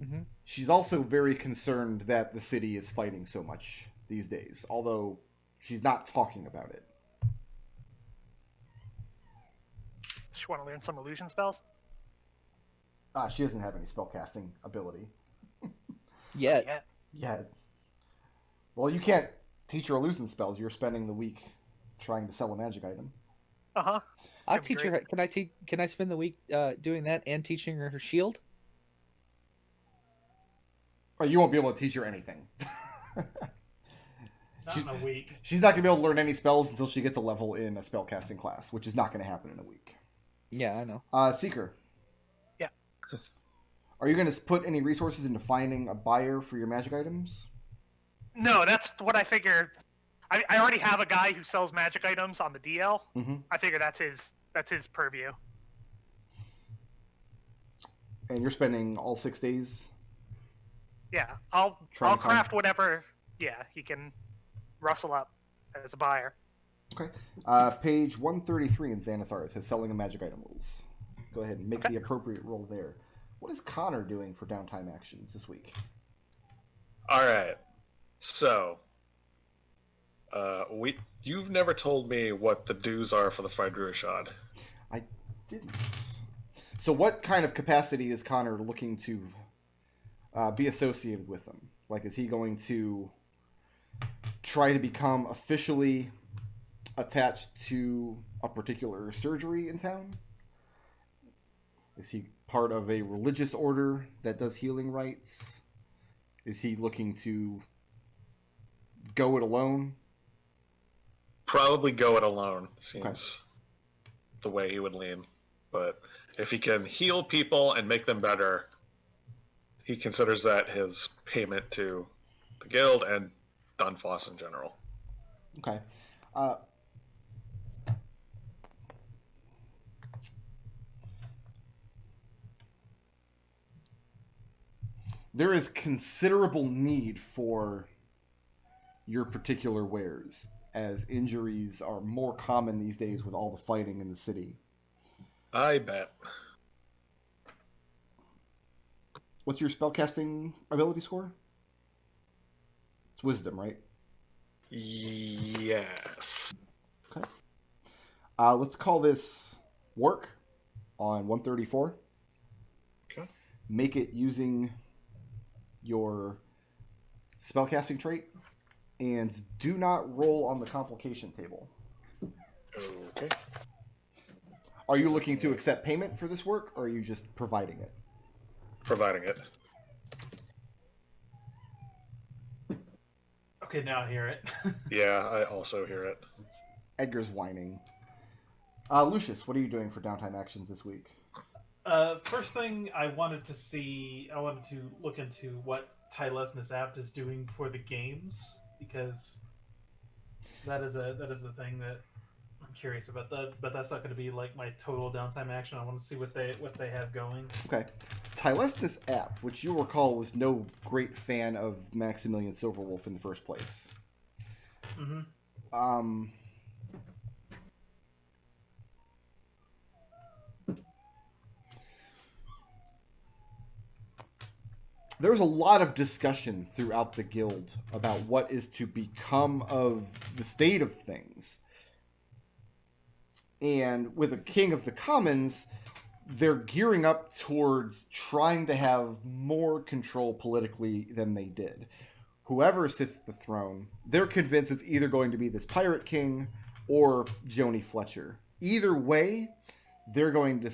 Mm-hmm. She's also very concerned that the city is fighting so much these days, although she's not talking about it. Does she want to learn some illusion spells? She doesn't have any spellcasting ability. Yet. Yet. Well, you can't teach her illusion spells. You're spending the week trying to sell a magic item. Uh-huh. I'll teach her. Can I spend the week doing that and teaching her shield? Oh, you won't be able to teach her anything. Not in a week. She's not going to be able to learn any spells until she gets a level in a spellcasting class, which is not going to happen in a week. Yeah, I know. Seeker. Yeah. Are you going to put any resources into finding a buyer for your magic items? No, that's what I figured. I already have a guy who sells magic items on the DL. Mm-hmm. I figure that's his purview. And you're spending all 6 days? Yeah, I'll craft whatever. Yeah, he can rustle up as a buyer. Okay. Page 133 in Xanathar's has selling a magic item rules. Go ahead and make the appropriate roll there. What is Connor doing for downtime actions this week? All right. So, you've never told me what the dues are for the Friedrichshad. I didn't. So what kind of capacity is Connor looking to be associated with them? Like, is he going to try to become officially attached to a particular surgery in town? Is he part of a religious order that does healing rites? Is he looking to go it alone? Probably go it alone, seems the way he would lean. But if he can heal people and make them better, he considers that his payment to the guild and Dunfoss in general. Okay. There is considerable need for your particular wares, as injuries are more common these days with all the fighting in the city. I bet. What's your spellcasting ability score? It's wisdom, right? Yes. Okay. Let's call this work on 134. Okay. Make it using your spellcasting trait, and do not roll on the complication table. Okay. Are you looking to accept payment for this work, or are you just providing it? Providing it. Okay, now I hear it. Yeah, I also hear it. Edgar's whining. Lucius, what are you doing for downtime actions this week? First thing I wanted to look into what Tilesness Apt is doing for the games, because that is a thing that I'm curious about. But that's not going to be like my total downtime action. I want to see what they have going. Okay. Tilestis Apt, which you recall was no great fan of Maximilian Silverwolf in the first place. Mm-hmm. There's a lot of discussion throughout the guild about what is to become of the state of things. And with a king of the commons, they're gearing up towards trying to have more control politically than they did. Whoever sits at the throne, they're convinced it's either going to be this pirate king or Joni Fletcher. Either way, they're going to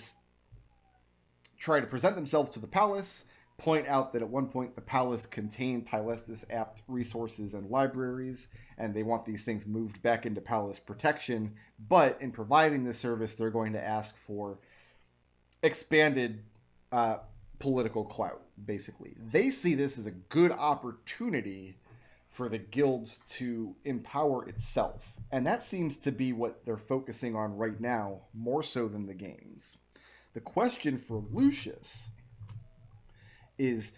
try to present themselves to the palace, point out that at one point the palace contained Tilestis Apt resources and libraries, and they want these things moved back into palace protection. But in providing this service, they're going to ask for expanded political clout, basically. They see this as a good opportunity for the guilds to empower itself. And that seems to be what they're focusing on right now, more so than the games. The question for Lucius is,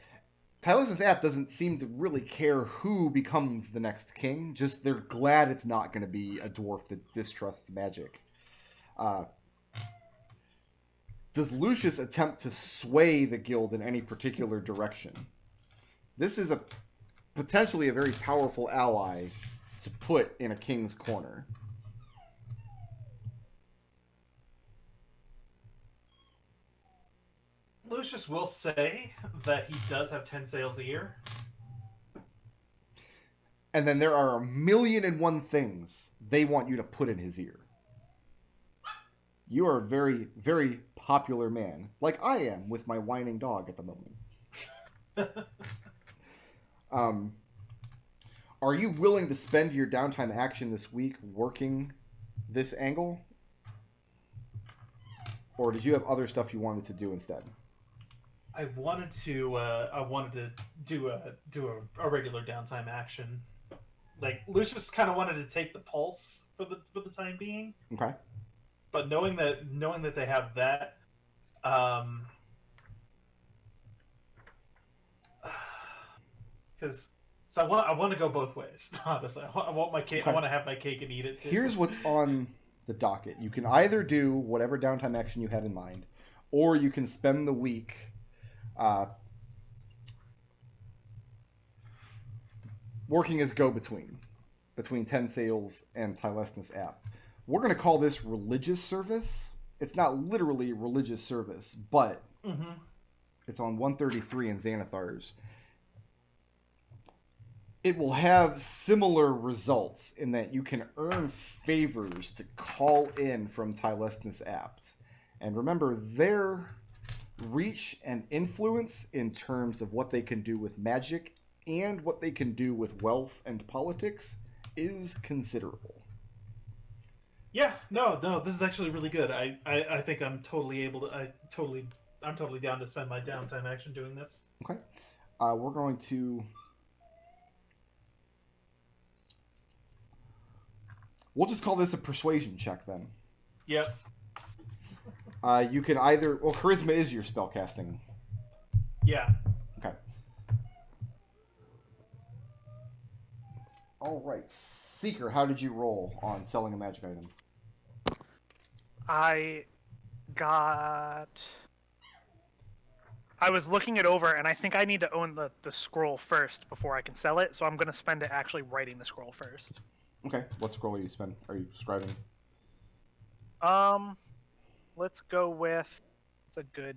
Tilestis Apt doesn't seem to really care who becomes the next king. Just they're glad it's not going to be a dwarf that distrusts magic. does Lucius attempt to sway the guild in any particular direction? This is potentially a very powerful ally to put in a king's corner. Lucius will say that he does have 10 sales a year. And then there are 1,000,001 things they want you to put in his ear. You are a very, very popular man, like I am with my whining dog at the moment. Are you willing to spend your downtime action this week working this angle? Or did you have other stuff you wanted to do instead? I wanted to do a regular downtime action. Like Lucius kind of wanted to take the pulse for the time being. Okay. But knowing that they have that, because I want to go both ways. Honestly, I want my cake. Okay. I want to have my cake and eat it too. Here's what's on the docket. You can either do whatever downtime action you had in mind, or you can spend the week working as go-between between 10 Sales and Tilesnus Apt. We're going to call this religious service. It's not literally religious service, but it's on 133 in Xanathar's. It will have similar results in that you can earn favors to call in from Tilesnus Apt. And remember, their reach and influence in terms of what they can do with magic and what they can do with wealth and politics is considerable. Yeah, no, this is actually really good. I think I'm totally able to. I'm totally down to spend my downtime action doing this. Okay, we're going to. We'll just call this a persuasion check then. Yep. You can either. Well, charisma is your spellcasting. Yeah. Okay. All right, Seeker, how did you roll on selling a magic item? I was looking it over, and I think I need to own the scroll first before I can sell it, so I'm going to spend it actually writing the scroll first. Okay, what scroll are you scribing? Let's go with... It's a good...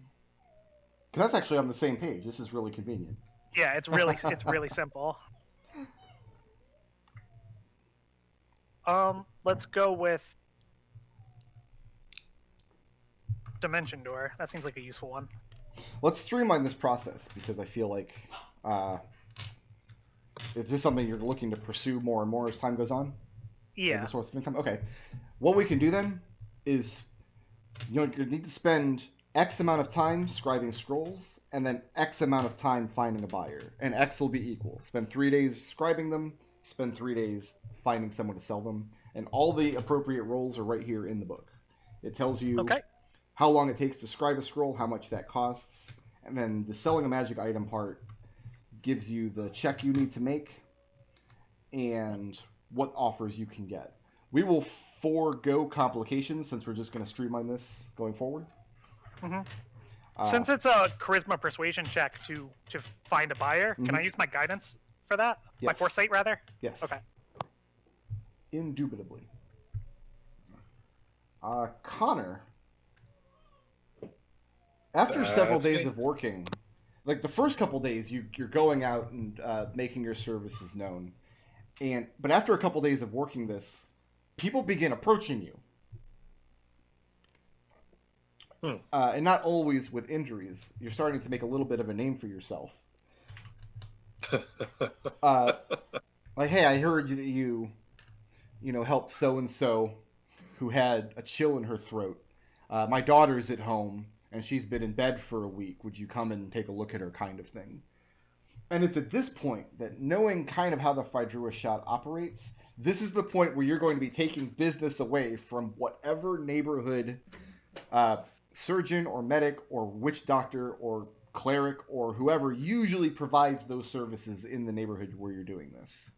Because that's actually on the same page. This is really convenient. Yeah, it's really simple. Let's go with Dimension Door. That seems like a useful one. Let's streamline this process because I feel like is this something you're looking to pursue more and more as time goes on? Yeah. As a source of income? Okay. What we can do then is you need to spend X amount of time scribing scrolls and then X amount of time finding a buyer. And X will be equal. Spend 3 days scribing them, spend 3 days finding someone to sell them. And all the appropriate roles are right here in the book. It tells you how long it takes to scribe a scroll, how much that costs, and then the selling a magic item part gives you the check you need to make and what offers you can get. We will forego complications since we're just going to streamline this going forward. Since it's a charisma persuasion check to find a buyer, can I use my guidance for that? Yes. My foresight, rather? Yes. Okay. Indubitably. Connor, after several days of working, like the first couple days, you're going out and making your services known, but after a couple days of working this, people begin approaching you, and not always with injuries. You're starting to make a little bit of a name for yourself. Like, hey, I heard that you helped so and so who had a chill in her throat. My daughter's at home and she's been in bed for a week. Would you come and take a look at her, kind of thing? And it's at this point that, knowing kind of how the Phaedrua shot operates, this is the point where you're going to be taking business away from whatever neighborhood surgeon or medic or witch doctor or cleric or whoever usually provides those services in the neighborhood where you're doing this.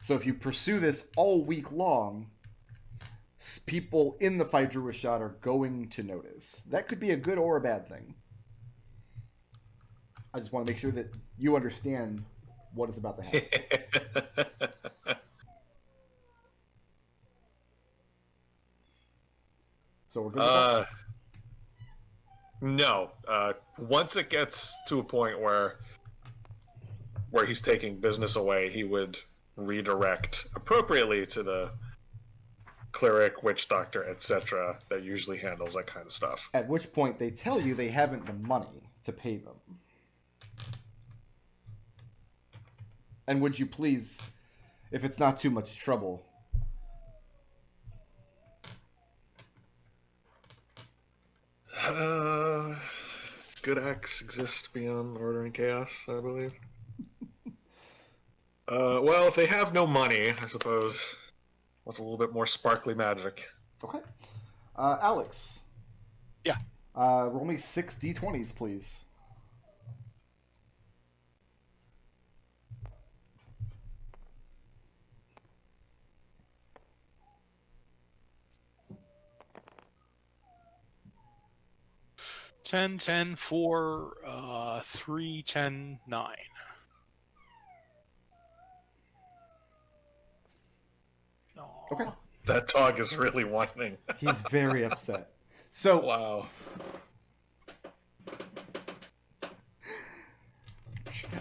So if you pursue this all week long, people in the Phaedrua shot are going to notice. That could be a good or a bad thing. I just want to make sure that you understand what is about to happen. So we're good with that? No. Once it gets to a point where he's taking business away, he would redirect appropriately to the cleric, witch doctor, etc. that usually handles that kind of stuff. At which point they tell you they haven't the money to pay them. And would you please, if it's not too much trouble, good acts exist beyond order and chaos, I believe. Well, if they have no money, I suppose what's a little bit more sparkly magic. Okay. Alex. Yeah. Roll me 6 d20s, please. Ten, 10, 4, 3, 10, 9. Aw. Okay. That dog is really whining. He's very upset. So, Wow.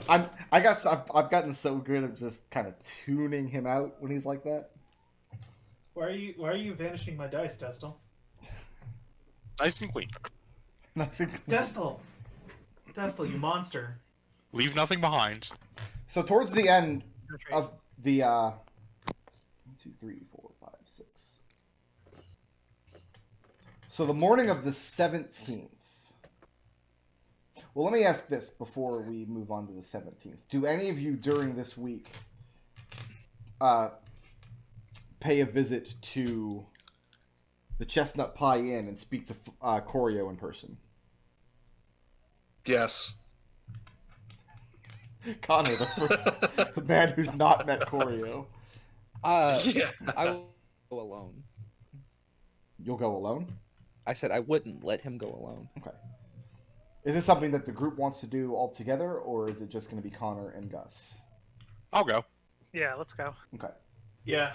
I've gotten so good at just kind of tuning him out when he's like that. Why are you vanishing my dice, Destil? Nice and clean. Destil, you monster! Leave nothing behind. So towards the end of the 1, 2, 3, 4, 5, 6. So the morning of the 17th. Well, let me ask this before we move on to the 17th. Do any of you during this week pay a visit to the Chestnut Pie Inn and speak to Corio in person? Yes. Connor, the man who's not met Corio. Yeah. I will go alone. You'll go alone? I said I wouldn't let him go alone. Okay. Is this something that the group wants to do all together, or is it just going to be Connor and Gus? I'll go. Yeah, let's go. Okay. Yeah.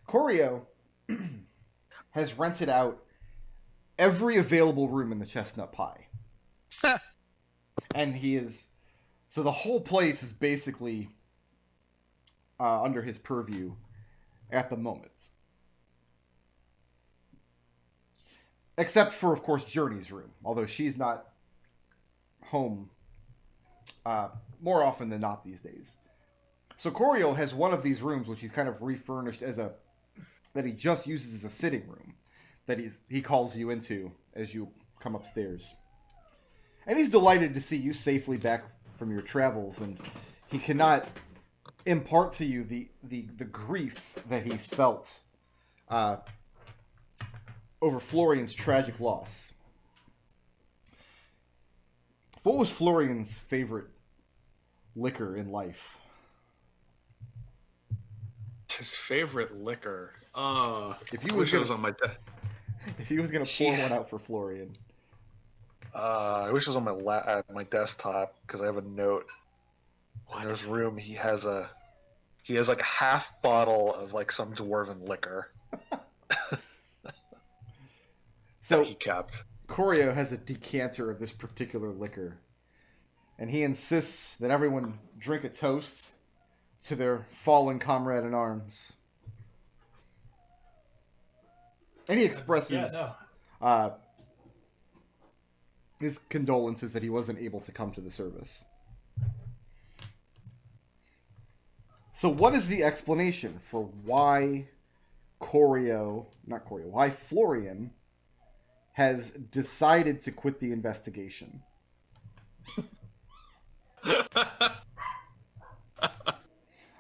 Corio has rented out every available room in the Chestnut Pie. And he is... So the whole place is basically under his purview at the moment. Except for, of course, Journey's room. Although she's not home more often than not these days. So Corio has one of these rooms, which he's kind of refurnished as that he just uses as a sitting room. That he calls you into as you come upstairs. And he's delighted to see you safely back from your travels, and he cannot impart to you the grief that he's felt over Florian's tragic loss. What was Florian's favorite liquor in life? His favorite liquor. If he I was wish it was on my if he was gonna pour one out for Florian. I wish it was on my desktop because I have a note. In his room, he has like a half bottle of like some dwarven liquor. So he kept. Corio has a decanter of this particular liquor, and he insists that everyone drink a toast to their fallen comrade in arms. And he expresses his condolences that he wasn't able to come to the service. So what is the explanation for why why Florian has decided to quit the investigation?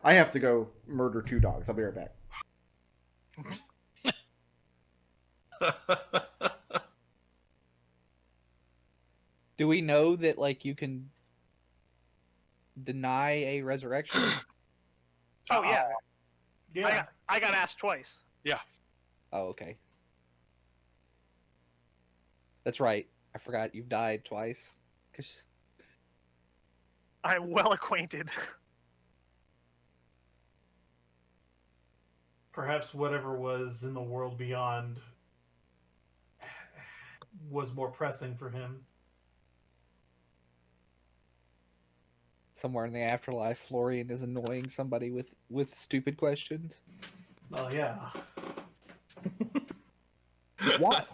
I have to go murder 2 dogs. I'll be right back. Do we know that like you can deny a resurrection? Oh yeah. Yeah. I got asked twice. Oh, okay. That's right. I forgot you've died twice. 'Cause I'm well acquainted. Perhaps whatever was in the world beyond was more pressing for him. somewhere in the afterlife, Florian is annoying somebody with stupid questions. Well, yeah.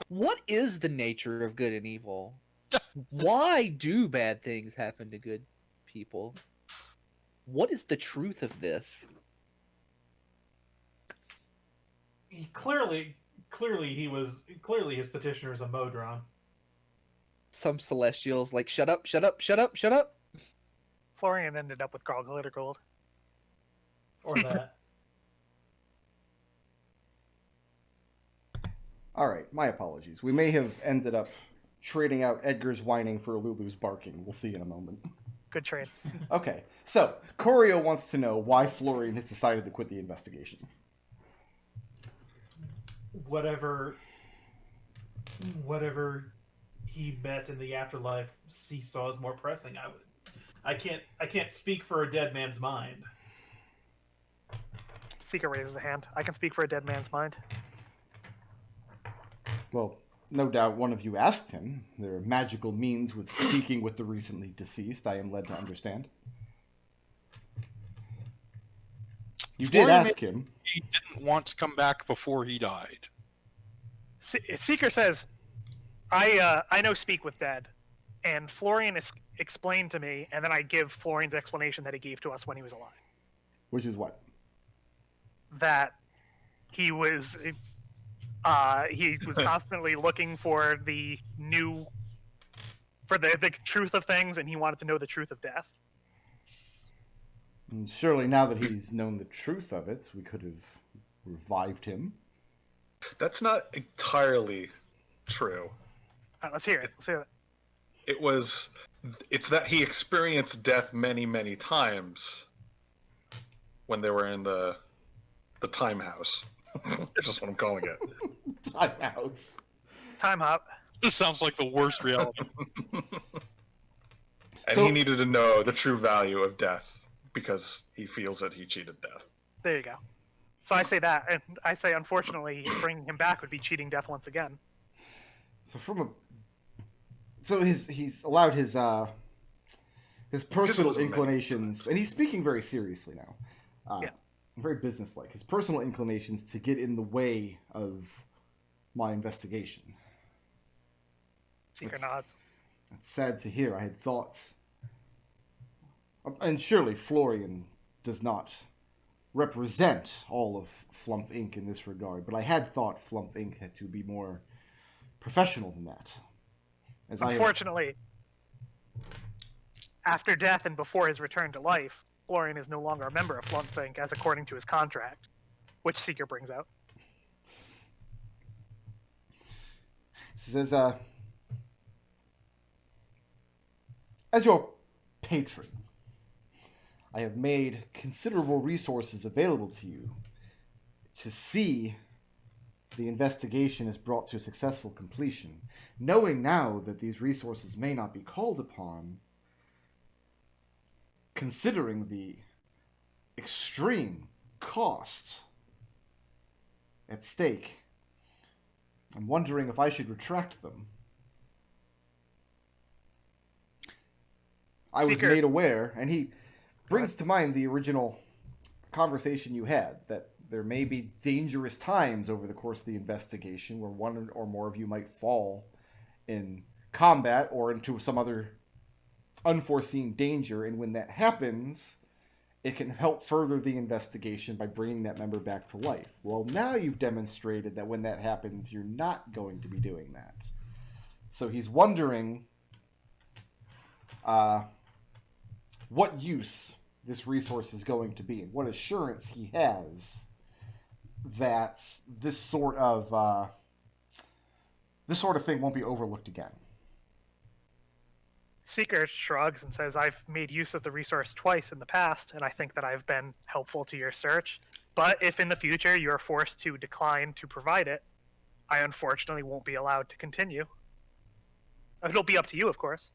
What is the nature of good and evil? Why do bad things happen to good people? What is the truth of this? He clearly his petitioner is a Modron. Some celestials like, shut up, shut up, shut up, shut up. Florian ended up with Carl Glittergold. Or that. All right, my apologies. We may have ended up trading out Edgar's whining for Lulu's barking. We'll see in a moment. Good trade. Okay, so Corio wants to know why Florian has decided to quit the investigation. Whatever he met in the afterlife, he saw as more pressing. I can't speak for a dead man's mind. Seeker raises a hand. I can speak for a dead man's mind. Well, no doubt one of you asked him. There are magical means with speaking with the recently deceased, I am led to understand. You did Florian ask him. He didn't want to come back before he died. Seeker says, I know speak with dead, and Florian is explained to me, and then I give Florian's explanation that he gave to us when he was alive. Which is what? That he was constantly looking for the truth of things, and he wanted to know the truth of death. And surely now that he's known the truth of it, we could have revived him. That's not entirely true. Let's hear it. It's that he experienced death many, many times when they were in the time house. That's just what I'm calling it. Time house. Time hop. This sounds like the worst reality. And So- he needed to know the true value of death because he feels that he cheated death. There you go. So I say that, and I say, unfortunately, bringing him back would be cheating death once again. So he's allowed his personal was a inclinations, and he's speaking very seriously now. Yeah. Very businesslike. His personal inclinations to get in the way of my investigation. Seeker It's- nods. It's sad to hear. I had thought, and surely Florian does not represent all of Flumph Inc. in this regard, but I had thought Flumph Inc. had to be more professional than that. As I have, Unfortunately, after death and before his return to life, Florian is no longer a member of Flumph Inc. as according to his contract, which Seeker brings out. says, as your patron, I have made considerable resources available to you to see the investigation is brought to a successful completion. Knowing now that these resources may not be called upon, considering the extreme costs at stake, I'm wondering if I should retract them. I was Seeker. made aware, and he brings to mind the original conversation you had, that there may be dangerous times over the course of the investigation where one or more of you might fall in combat or into some other unforeseen danger, and when that happens, it can help further the investigation by bringing that member back to life. Well, now you've demonstrated that when that happens, you're not going to be doing that. So he's wondering what use this resource is going to be, and what assurance he has that this sort of thing won't be overlooked again. Seeker shrugs and says, I've made use of the resource twice in the past, and I think that I've been helpful to your search. But if in the future you are forced to decline to provide it, I unfortunately won't be allowed to continue. It'll be up to you, of course.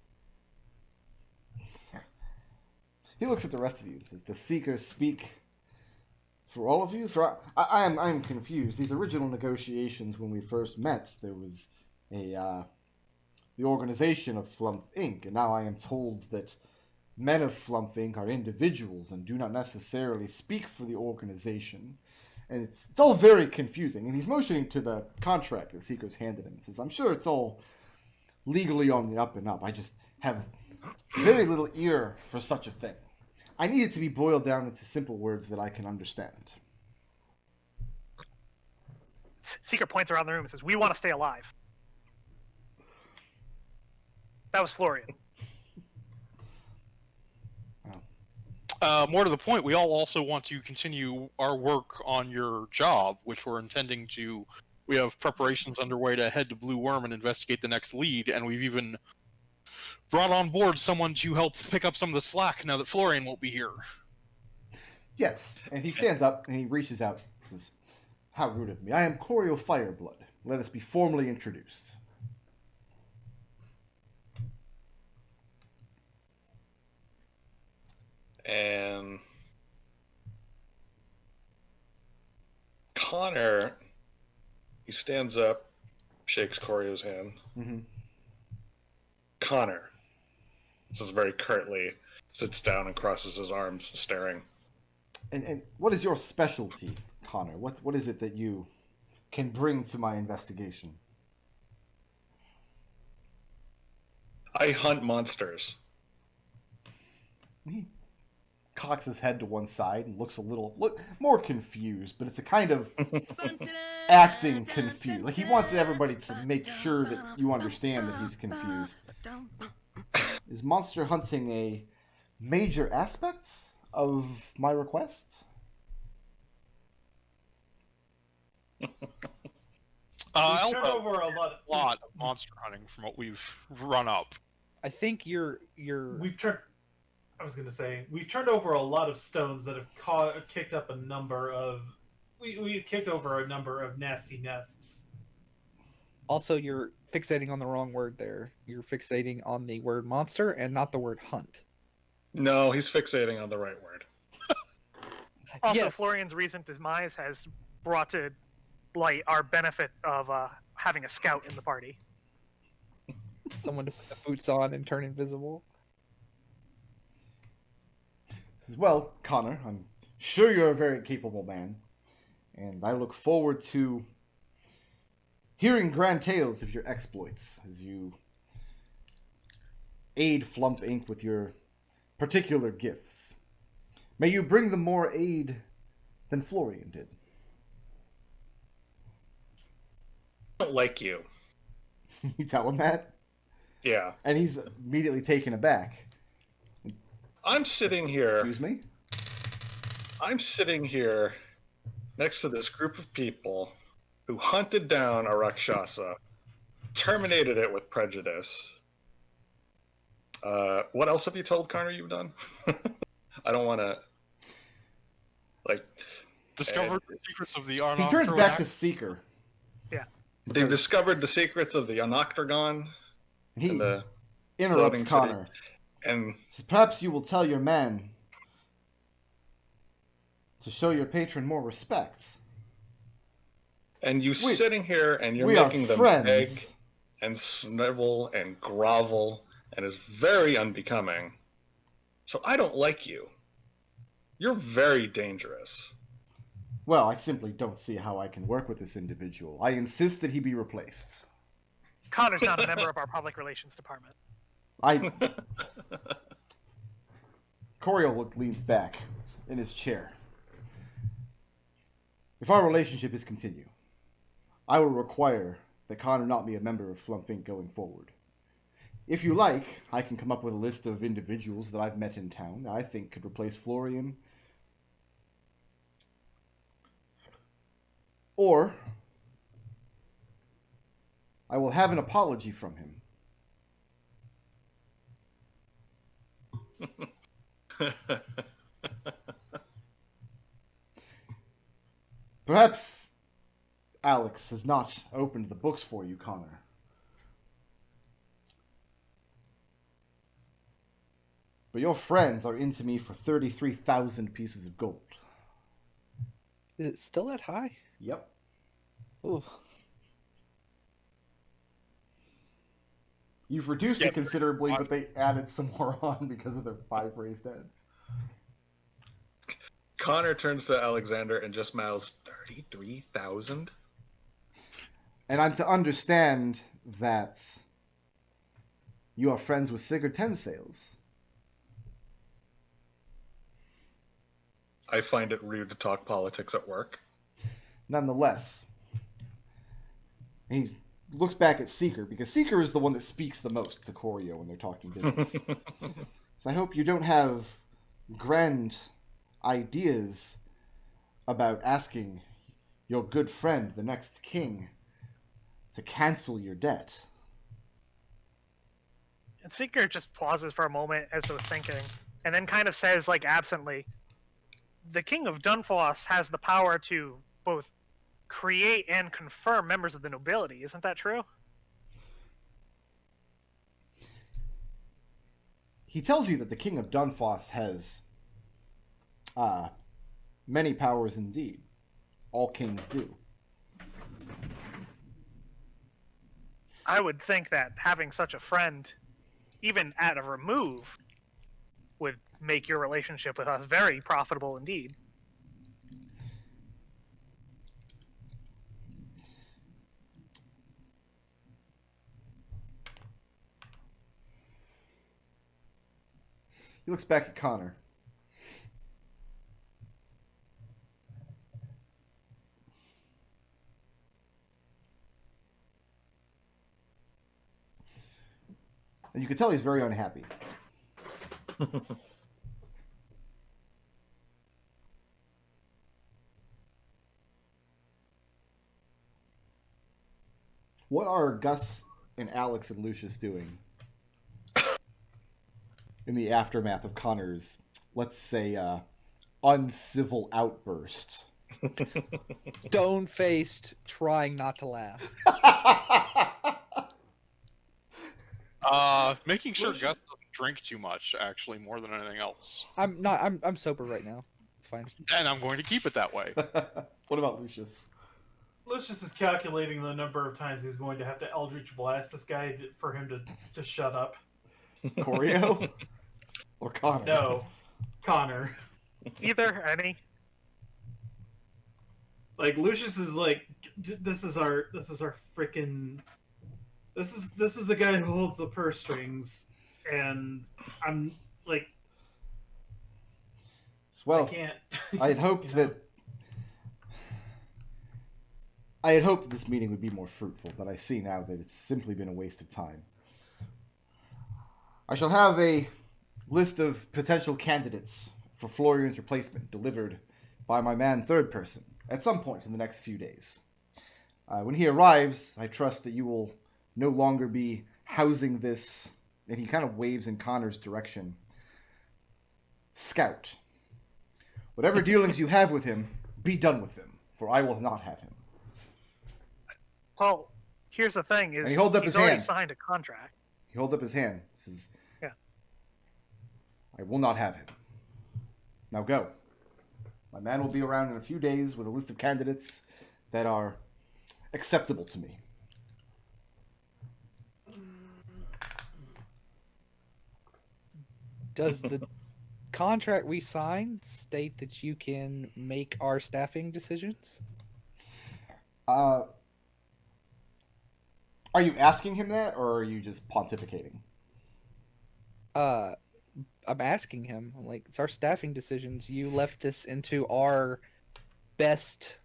He looks at the rest of you and says, does Seeker speak for all of you? For I'm confused. These original negotiations when we first met, there was the organization of Flumph Inc., and now I am told that men of Flumph Inc. are individuals and do not necessarily speak for the organization. And it's all very confusing. And he's motioning to the contract that Seeker's handed him and says, I'm sure it's all legally on the up and up. I just have very little ear for such a thing. I need it to be boiled down into simple words that I can understand. Seeker points around the room and says, we want to stay alive. That was Florian. More to the point, we all also want to continue our work on your job, which we're intending to. We have preparations underway to head to Blue Worm and investigate the next lead, and we've even brought on board someone to help pick up some of the slack now that Florian won't be here. Yes, and he stands up and he reaches out and says, how rude of me. I am Coriel Fireblood. Let us be formally introduced. And Connor, he stands up, shakes Corio's hand. Mm-hmm. Connor, says very curtly, sits down and crosses his arms, staring. And what is your specialty, Connor? What is it that you can bring to my investigation? I hunt monsters. He cocks his head to one side and looks more confused, but it's a kind of acting confused. Like he wants everybody to make sure that you understand that he's confused. Is monster hunting a major aspect of my request? I'll turned over a lot. Of monster hunting from what we've run up. I think you're. We've turned. I was going to say we've turned over a lot of stones that have kicked up a number of. We kicked over a number of nasty nests. Also, you're fixating on the wrong word there. You're fixating on the word monster and not the word hunt. No, he's fixating on the right word. Also, Yeah. Florian's recent demise has brought to light our benefit of having a scout in the party. Someone to put the boots on and turn invisible. Says, well, Connor, I'm sure you're a very capable man, and I look forward to hearing grand tales of your exploits as you aid Flumph Inc. with your particular gifts. May you bring them more aid than Florian did. I don't like you. You tell him that? Yeah. And he's immediately taken aback. I'm sitting here. Excuse me? I'm sitting here next to this group of people who hunted down a Rakshasa, terminated it with prejudice. What else have you told Connor you've done? I don't want to, Discovered the secrets of the He Arnold. turns back to Seeker. They've discovered the secrets of the Anoctagon He and the interrupts floating Connor. city. And Says, perhaps you will tell your man to show your patron more respect. you sitting here and you're We are making them friends. beg and snivel and grovel, and is very unbecoming. So I don't like you. You're very dangerous. Well, I simply don't see how I can work with this individual. I insist that he be replaced. Connor's not a member of our public relations department. Coriel leans back in his chair. If our relationship is continue, I will require that Connor not be a member of Flumph Inc. going forward. If you like, I can come up with a list of individuals that I've met in town that I think could replace Florian. Or I will have an apology from him. Perhaps Alex has not opened the books for you, Connor. But your friends are into me for 33,000 pieces of gold. Is it still that high? Yep. Ooh. You've reduced it considerably, but they added some more on because of their 5 raised heads. Connor turns to Alexander and just mouths 33,000? And I'm to understand that you are friends with Sigurd Tensails. I find it rude to talk politics at work. Nonetheless, he looks back at Seeker, because Seeker is the one that speaks the most to Corio when they're talking business. So I hope you don't have grand ideas about asking your good friend, the next king, to cancel your debt. And Seeker just pauses for a moment as though thinking, and then kind of says, like, absently, the King of Dunfoss has the power to both create and confirm members of the nobility. Isn't that true? He tells you that the King of Dunfoss has many powers indeed. All kings do. I would think that having such a friend, even at a remove, would make your relationship with us very profitable indeed. He looks back at Connor. And you can tell he's very unhappy. What are Gus and Alex and Lucius doing in the aftermath of Connor's, let's say, uncivil outburst? Stone-faced, trying not to laugh. Making sure Lucius- Gus doesn't drink too much, actually, more than anything else. I'm not. I'm sober right now. It's fine. And I'm going to keep it that way. What about Lucius? Lucius is calculating the number of times he's going to have to Eldritch Blast this guy for him to shut up. Corio? Or Connor? No, Connor. Either, any. Like Lucius is like, this is our freaking, this is the guy who holds the purse strings, and I'm like, Well, I can't. I had hoped you know? that I had hoped that this meeting would be more fruitful, but I see now that it's simply been a waste of time. I shall have a list of potential candidates for Florian's replacement delivered by my man Third Person at some point in the next few days. When he arrives, I trust that you will no longer be housing this, and he kind of waves in Connor's direction, scout. Whatever dealings you have with him, be done with them, for I will not have him. Well, here's the thing: is And he holds up he's his already hand. signed a contract. He holds up his hand. Says, Yeah. I will not have him. Now go. My man will be around in a few days with a list of candidates that are acceptable to me. Does the contract we signed state that you can make our staffing decisions? Are you asking him that, or are you just pontificating? I'm asking him. Like, it's our staffing decisions. You left this into our best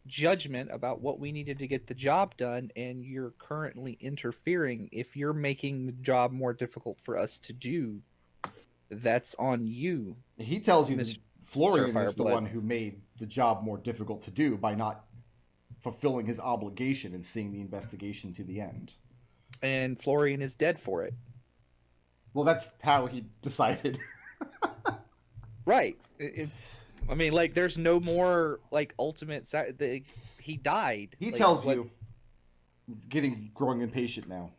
judgment about what we needed to get the job done, and you're currently interfering. If you're making the job more difficult for us to do, that's on you. He tells you that Mr. Florian Sir is the Fireblood. one who made the job more difficult to do by not fulfilling his obligation and seeing the investigation to the end. And Florian is dead for it. Well, that's how he decided. Right. I mean, like, there's no more like ultimate. He died. He Like, tells what- you, growing impatient now,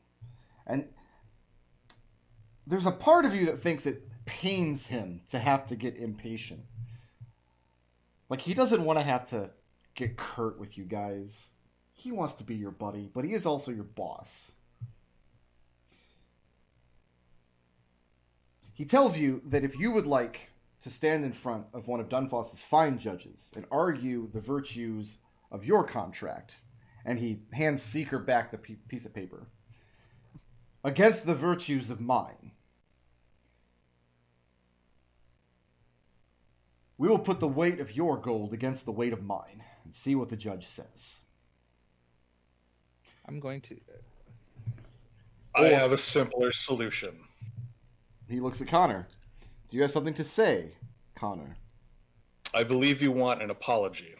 and there's a part of you that thinks it pains him to have to get impatient. Like, he doesn't want to have to get curt with you guys. He wants to be your buddy, but he is also your boss. He tells you that if you would like to stand in front of one of Dunfoss's fine judges and argue the virtues of your contract, and he hands Seeker back the piece of paper, against the virtues of mine, we will put the weight of your gold against the weight of mine and see what the judge says. I'm going to. I have a simpler solution. He looks at Connor. Do you have something to say, Connor? I believe you want an apology.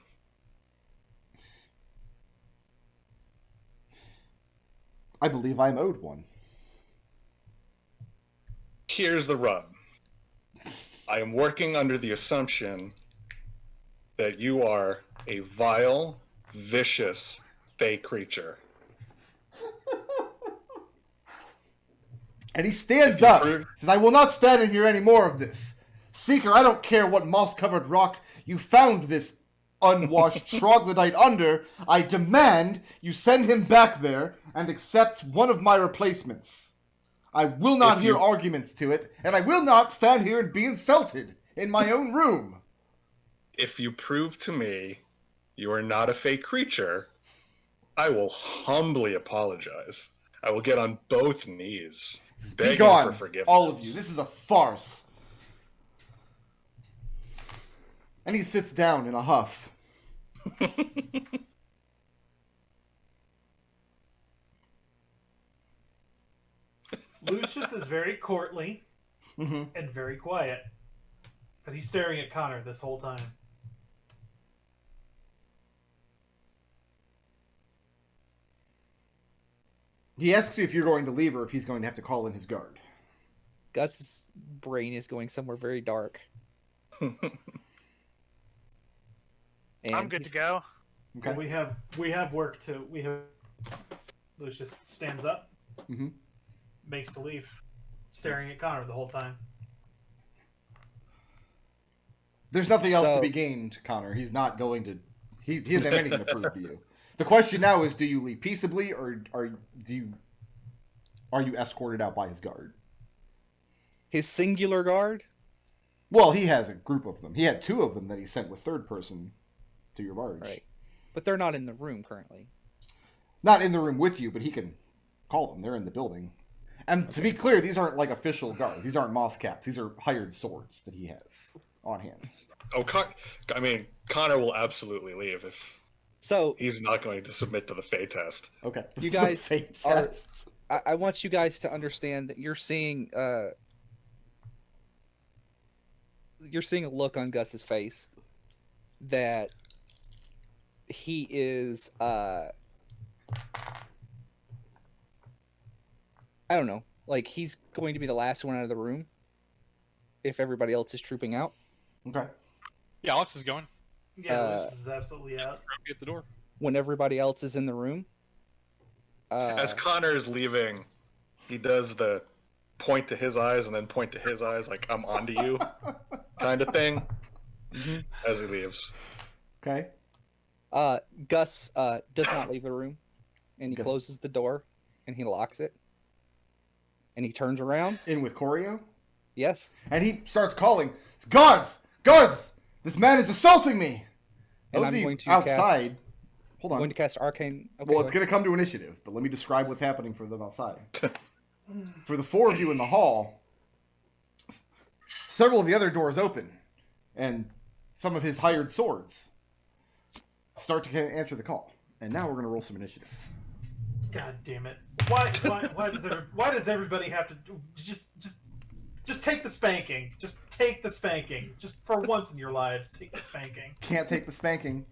I believe I am owed one. Here's the rub. I am working under the assumption that you are a vile, vicious, fey creature. And he stands If you up. prove- Says, I will not stand in here any more of this. Seeker, I don't care what moss-covered rock you found this unwashed troglodyte under. I demand you send him back there and accept one of my replacements. I will not If hear you- arguments to it, and I will not stand here and be insulted in my own room. If you prove to me you are not a fey creature, I will humbly apologize. I will get on both knees, Be begging gone, for forgiveness. all of you. This is a farce. And he sits down in a huff. Lucius is very courtly Mm-hmm. and very quiet, but he's staring at Connor this whole time. He asks you if you're going to leave or if he's going to have to call in his guard. Gus's brain is going somewhere very dark. And I'm good to go. Okay. We have work to. We have. Lucius stands up, Mm-hmm. makes to leave, staring at Connor the whole time. There's nothing else to So- be gained, Connor. He's not going to. He doesn't have anything to prove to you. The question now is: do you leave peaceably, or are you escorted out by his guard? his singular guard. Well, he has a group of them. He had 2 of them that he sent with third person to your barge. Right. But they're not in the room currently. Not in the room with you, but he can call them. They're in the building. And to be clear, these aren't like official guards. These aren't moss caps. These are hired swords that he has on hand. Oh, I mean, Connor will absolutely leave if So he's not going to submit to the fey test. Okay. You guys The fate are- tests. I want you guys to understand that you're seeing a look on Gus's face that he is I don't know, like he's going to be the last one out of the room if everybody else is trooping out. Okay. Yeah, Alex is going. Yeah, Uh, Lucius is absolutely out. At the door. When everybody else is in the room. As Connor is leaving, he does the point to his eyes and then point to his eyes like, I'm onto you kind of thing as he leaves. Okay. Gus does not leave the room, and he Gus- closes the door and he locks it. And he turns around. In with Choreo. Yes. And he starts calling, Guards! Guards! This man is assaulting me! And How's I'm he going to outside? Hold I'm on. going to cast Arcane. Okay, Well, go it's going to come to initiative, but let me describe what's happening for them outside. For the 4 of you in the hall, several of the other doors open, and some of his hired swords start to answer the call. And now we're going to roll some initiative. God damn it! Why does everybody have to just take the spanking? Just take the spanking. Just for once in your lives, take the spanking. Can't take the spanking.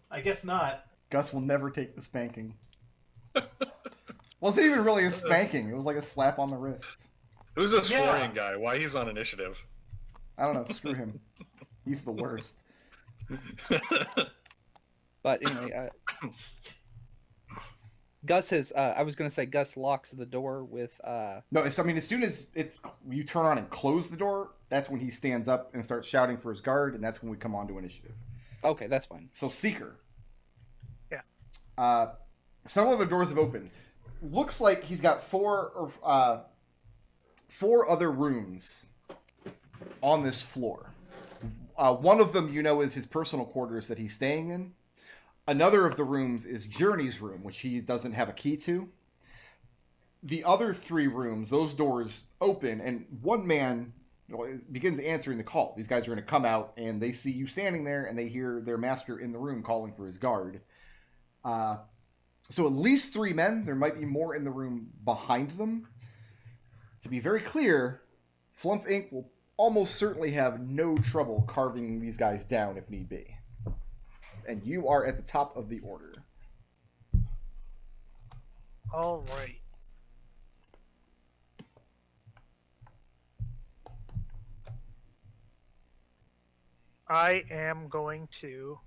I guess not. Gus will never take the spanking. Wasn't even really a spanking. It was like a slap on the wrist. Who's this Yeah. Florian guy? Why he's on initiative? I don't know. Screw him. He's the worst. But anyway, Gus has. I was gonna say Gus locks the door with. No, as soon as you turn on and close the door, that's when he stands up and starts shouting for his guard, and that's when we come on to initiative. Okay, that's fine. So Seeker. Yeah. Some of the doors have opened. Looks like he's got four other rooms on this floor. One of them, is his personal quarters that he's staying in. Another of the rooms is Journey's room, which he doesn't have a key to. The other 3 rooms, those doors open, and one man begins answering the call. These guys are going to come out, and they see you standing there, and they hear their master in the room calling for his guard. So at least 3 men. There might be more in the room behind them. To be very clear, Flumph Inc. will almost certainly have no trouble carving these guys down if need be. And you are at the top of the order. All right. I am going to...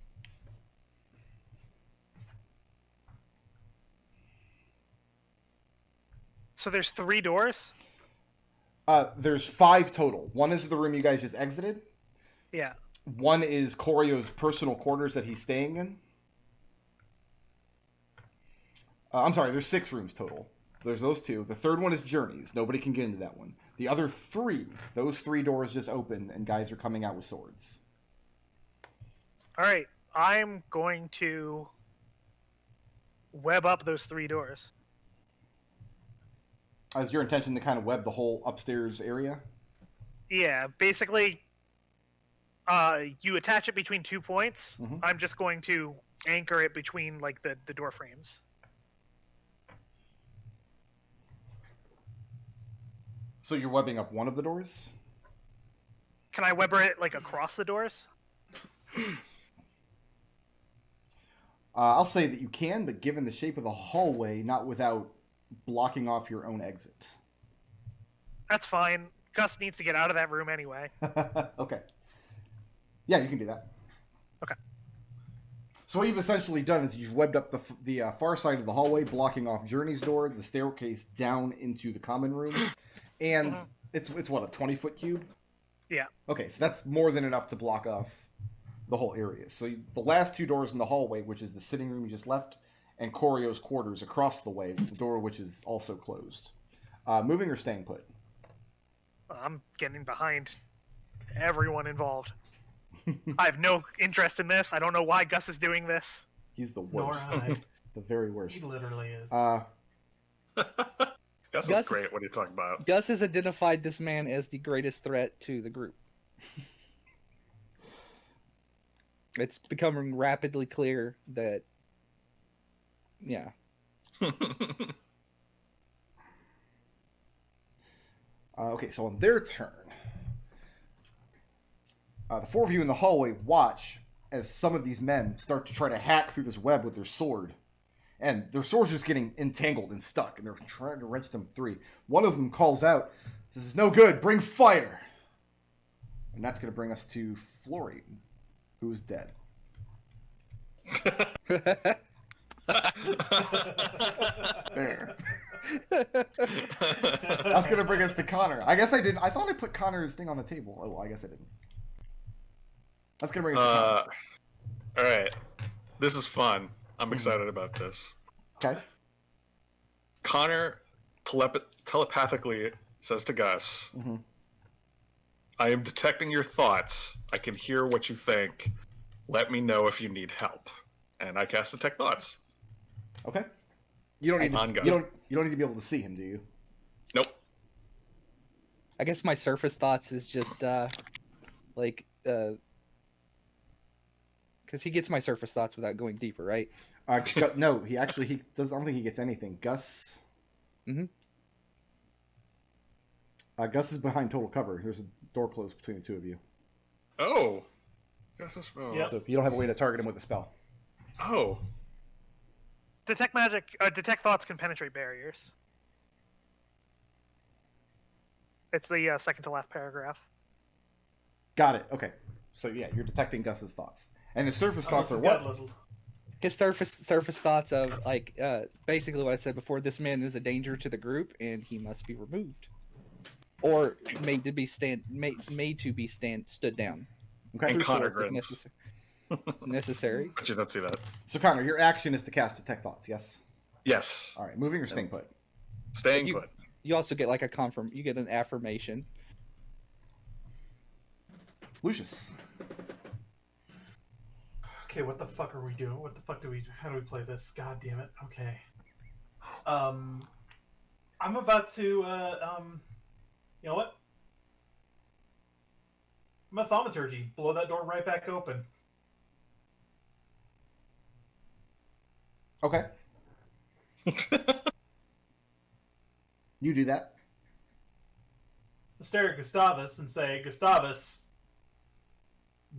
So there's 3 doors? There's 5 total. One is the room you guys just exited. Yeah. One is Koryo's personal quarters that he's staying in. I'm sorry, there's 6 rooms total. There's those 2. The third one is Journey's. Nobody can get into that one. The other 3, those 3 doors just open, and guys are coming out with swords. All right. I'm going to web up those 3 doors. Is your intention to kind of web the whole upstairs area? Yeah, basically, you attach it between 2 points. Mhm. I'm just going to anchor it between like the door frames. So you're webbing up one of the doors? Can I Weber it like across the doors? I'll say that you can, but given the shape of the hallway, not without blocking off your own exit. That's fine. Gus needs to get out of that room anyway. Okay. Yeah, you can do that. Okay. So what you've essentially done is you've webbed up the far side of the hallway, blocking off Journey's door, the staircase down into the common room, and it's what, a 20-foot cube? Yeah. Okay, so that's more than enough to block off the whole area. So the last 2 doors in the hallway, which is the sitting room you just left, and Koryo's quarters across the way, the door which is also closed. Moving or staying put? I'm getting behind everyone involved. I have no interest in this. I don't know why Gus is doing this. He's the Nor worst. I. The very worst. He literally is. Gus is Gus- great. What are you talking about? Gus has identified this man as the greatest threat to the group. It's becoming rapidly clear that, yeah. Okay, so on their turn, the 4 of you in the hallway watch as some of these men start to try to hack through this web with their sword. And their sword's just getting entangled and stuck, and they're trying to wrench them free. One of them calls out, "This is no good, bring fire!" And that's going to bring us to Florian, who is dead. There. That's going to bring us to Connor. I guess I didn't. I thought I put Connor's thing on the table. Oh, well, I guess I didn't. That's going to bring us to Connor. All right. This is fun. I'm excited about this. Okay. Connor telepathically says to Gus, Mhm. I am detecting your thoughts. I can hear what you think. Let me know if you need help. And I cast Detect Thoughts. Okay. You don't need On to, Gus. you don't need to be able to see him, do you? Nope. I guess my surface thoughts is just because he gets my surface thoughts without going deeper, right? No, he does. I don't think he gets anything. Gus. Mhm. Gus is behind total cover. There's a door closed between the 2 of you, Oh. Gus is... Oh. Yep. so you don't have a way to target him with a spell. Oh. Detect thoughts can penetrate barriers. It's the second to last paragraph. Got it. Okay. So yeah, you're detecting Gus's thoughts, and his surface thoughts are Unless he's got what? little- His surface thoughts of like basically what I said before. This man is a danger to the group, and he must be removed, or made to be stood down. Okay. And Through Connor force if grins. necessary. But you don't see that. So Connor, your action is to cast detect thoughts. Yes. Yes. All right. Moving or staying put. Staying You- put. You also get like you get an affirmation. Lucius. Okay, what the fuck are we doing? What the fuck how do we play this? God damn it. Okay. I'm about to, you know what? I'm a thaumaturgy. Blow that door right back open. Okay. You do that. Stare at Gustavus and say, Gustavus,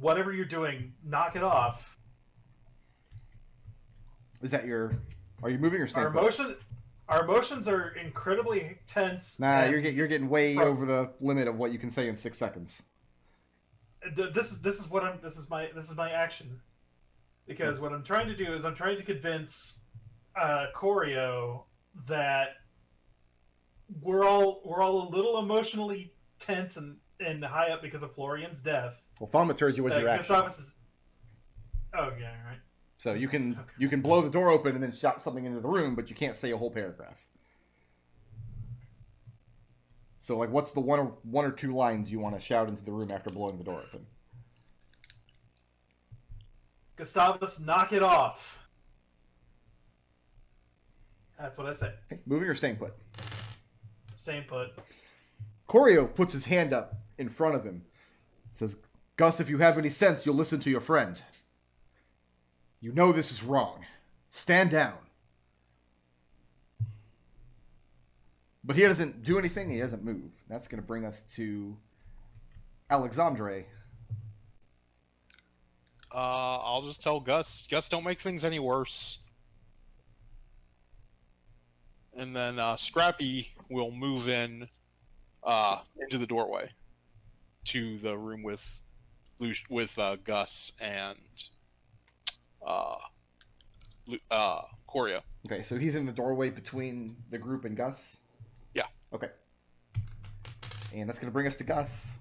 whatever you're doing, knock it off. Is that your? Are you moving or staying Our put? emotions are incredibly tense. Nah, and you're getting way from- over the limit of what you can say in 6 seconds. This is my action, because what I'm trying to do is I'm trying to convince Choreo that we're all a little emotionally tense and high up because of Florian's death. Well, thaumaturgy was your action, Gustavus is. Oh yeah, all right. so you can Okay. blow the door open and then shout something into the room, but you can't say a whole paragraph. So, like, what's the one or two lines you want to shout into the room after blowing the door open? Gustavus, knock it off. That's what I say. Okay, moving or staying put. Staying put. Choreo puts his hand up in front of him. Says, Gus, if you have any sense, you'll listen to your friend. You know this is wrong. Stand down. But he doesn't do anything. He doesn't move. That's going to bring us to Alexandre. I'll just tell Gus, don't make things any worse. And then Scrappy will move in into the doorway to the room with Gus and Coria. Okay, so he's in the doorway between the group and Gus? Yeah. Okay. And that's going to bring us to Gus.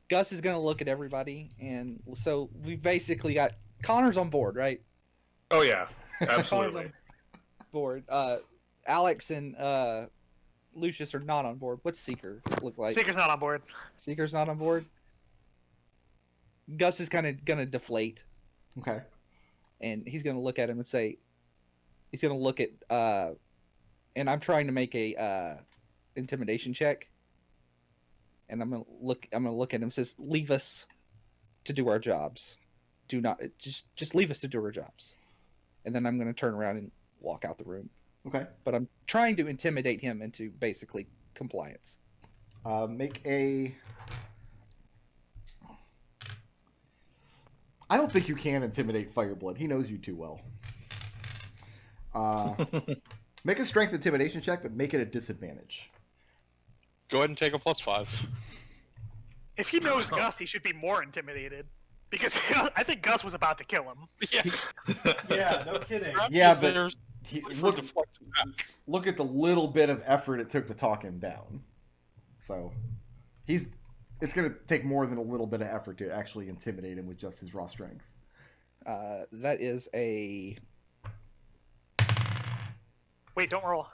Gus is gonna look at everybody, and so we've basically got Connor's on board, right? Oh yeah, absolutely. Board. Alex and Lucius are not on board. What's Seeker look like? Seeker's not on board. Seeker's not on board. Gus is kind of gonna deflate, Okay. and he's gonna look at him and say, he's gonna look at, and I'm trying to make a intimidation check, and I'm gonna look at him and says, leave us to do our jobs. Do not just leave us to do our jobs, and then I'm gonna turn around and walk out the room. Okay. But I'm trying to intimidate him into basically compliance. Make a... I don't think you can intimidate Fireblood. He knows you too well. Make a strength intimidation check, but make it a disadvantage. Go ahead and take a +5. If he knows Gus, he should be more intimidated. Because I think Gus was about to kill him. Yeah. Yeah, no kidding. Scrappy Yeah, is but there look, to deflect his back. look at the little bit of effort it took to talk him down. So, it's going to take more than a little bit of effort to actually intimidate him with just his raw strength. That is a... Wait, don't roll.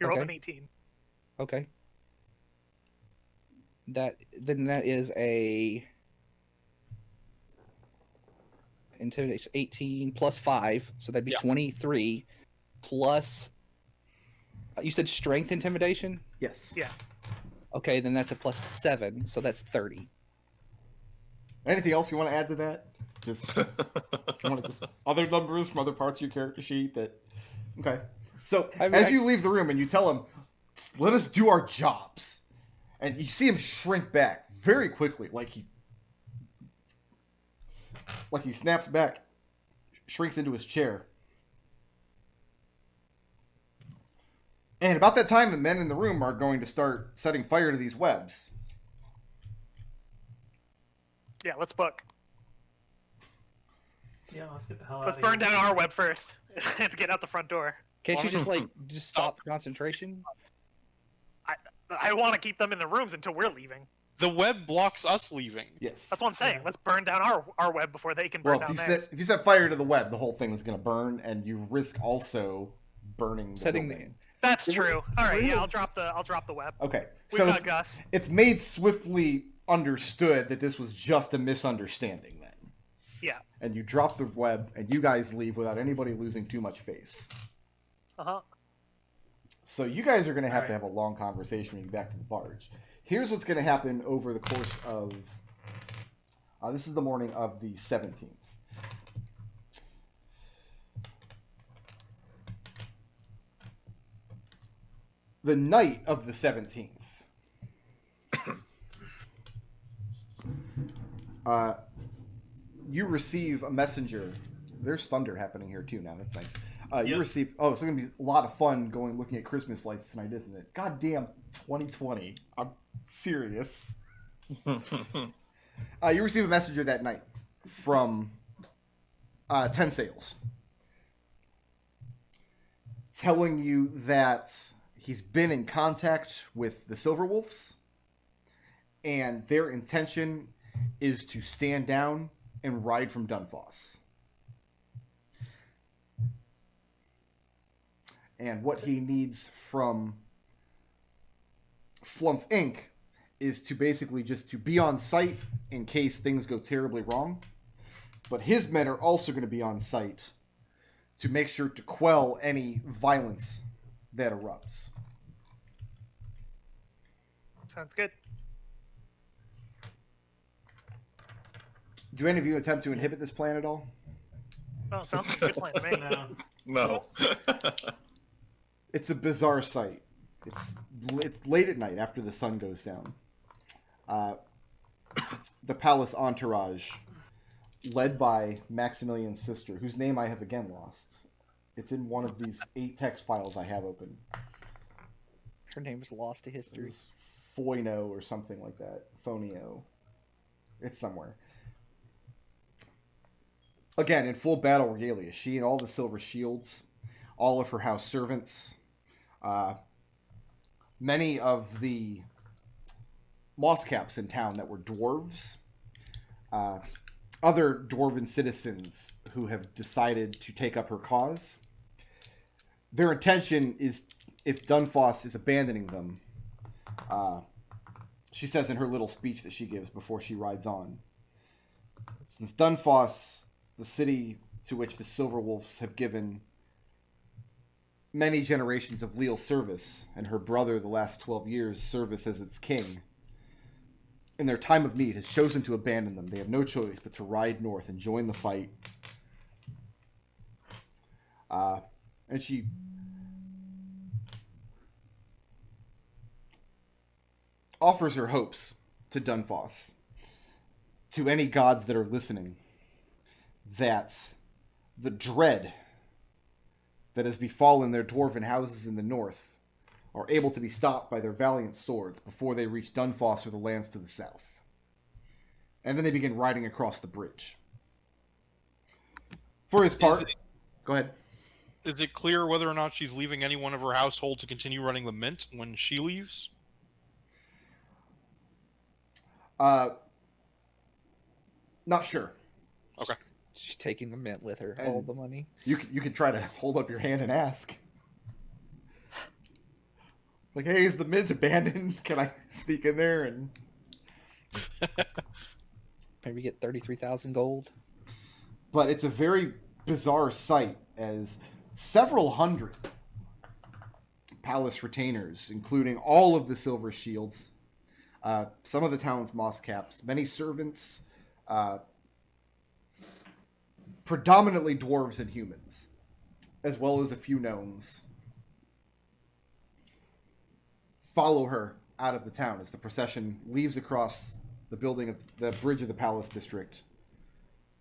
You rolled Okay. an 18. Okay. That is a intimidation 18 plus 5, so that'd be Yeah. 23 plus you said strength intimidation? Yes. Yeah. Okay, then that's a +7, so that's 30. Anything else you want to add to that? Just other numbers from other parts of your character sheet that... Okay. So, I mean, as you leave the room and you tell him, let us do our jobs. And you see him shrink back very quickly, like he snaps back, shrinks into his chair. And about that time, the men in the room are going to start setting fire to these webs. Yeah, let's book. Yeah, let's get the hell out Let's of burn here. down our web first and get out the front door. Can't you just Honestly, just stop concentration? I want to keep them in the rooms until we're leaving. The web blocks us leaving. Yes. That's what I'm saying. Yeah. Let's burn down our web before they can burn Well, down if theirs. you set fire to the web, the whole thing is going to burn, and you risk also burning the Setting building. That's true. All right, yeah, I'll drop the web. Okay, We've so got Gus. it's made swiftly understood that this was just a misunderstanding then. Yeah. And you drop the web, and you guys leave without anybody losing too much face. Uh-huh. So you guys are going to have All to right. have a long conversation when you get back to the barge. Here's what's going to happen over the course of... this is the morning of the 17th. The night of the 17th. You receive a messenger. There's thunder happening here too now. That's nice. You Yep. receive... Oh, it's going to be a lot of fun looking at Christmas lights tonight, isn't it? Goddamn 2020. I'm serious. You receive a messenger that night from 10 Sails, telling you that he's been in contact with the Silver Wolves, and their intention is to stand down and ride from Dunfoss. And what he needs from Flumph Inc. is to basically just to be on site in case things go terribly wrong. But his men are also going to be on site to make sure to quell any violence that erupts. Sounds good. Do any of you attempt to inhibit this plan at all? Well, sounds like a good plan to me. No. No. It's a bizarre sight. It's late at night after the sun goes down. The palace entourage, led by Maximilian's sister, whose name I have again lost. It's in one of these 8 text files I have open. Her name is lost to history. It's Foino or something like that. Fonio. It's somewhere. Again, in full battle regalia. She and all the silver shields, all of her house servants, many of the mosscaps in town that were dwarves, other dwarven citizens who have decided to take up her cause. Their intention is, if Dunfoss is abandoning them, she says in her little speech that she gives before she rides on, since Dunfoss, the city to which the Silver Wolves have given many generations of leal service, and her brother the last 12 years service as its king, in their time of need has chosen to abandon them. They have no choice but to ride north and join the fight. And she offers her hopes to Dunfoss, to any gods that are listening, that the dread that has befallen their dwarven houses in the north are able to be stopped by their valiant swords before they reach Dunfoss or the lands to the south. And then they begin riding across the bridge. For his part... Go ahead. Is it clear whether or not she's leaving any one of her household to continue running the mint when she leaves? Not sure. Okay. She's taking the mint with her, And- all the money. You could try to hold up your hand and ask. Like, hey, is the mint abandoned? Can I sneak in there and... Maybe get 33,000 gold. But it's a very bizarre sight as several hundred palace retainers, including all of the silver shields, some of the town's moss caps, many servants, predominantly dwarves and humans, as well as a few gnomes, follow her out of the town as the procession leaves across the building of the bridge of the palace district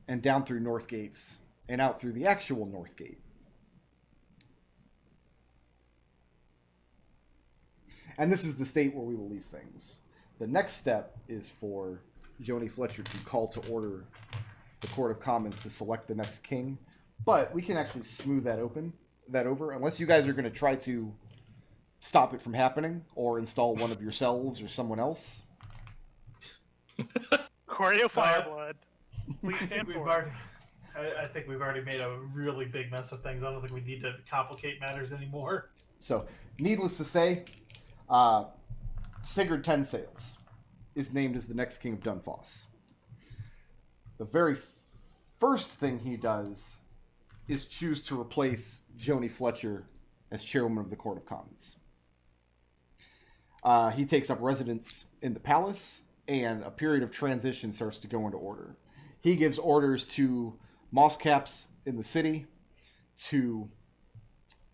and down through North Gates and out through the actual North Gate. And this is the state where we will leave things. The next step is for Joni Fletcher to call to order the Court of Commons to select the next king. But we can actually smooth that over, unless you guys are going to try to stop it from happening or install one of yourselves or someone else. Corneo Fireblood. Please stand We've for it. already, I think we've already made a really big mess of things. I don't think we need to complicate matters anymore. So, needless to say, Sigurd Ten Sails is named as the next king of Dunfoss. The very first thing he does is choose to replace Joni Fletcher as chairwoman of the Court of Commons. He takes up residence in the palace, and a period of transition starts to go into order. He gives orders to mosscaps in the city to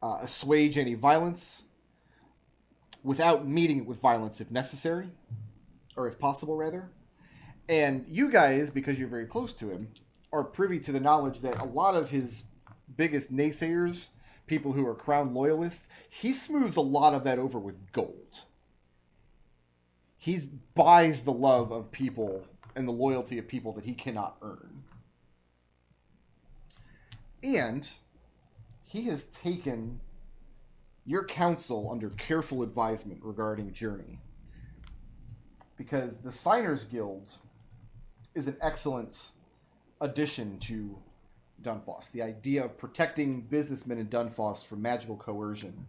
assuage any violence without meeting it with violence if necessary, or if possible, rather. And you guys, because you're very close to him, are privy to the knowledge that a lot of his biggest naysayers, people who are crown loyalists, he smooths a lot of that over with gold. He buys the love of people and the loyalty of people that he cannot earn. And he has taken your counsel under careful advisement regarding Journey. Because the Signers Guild is an excellent addition to Dunfoss. The idea of protecting businessmen in Dunfoss from magical coercion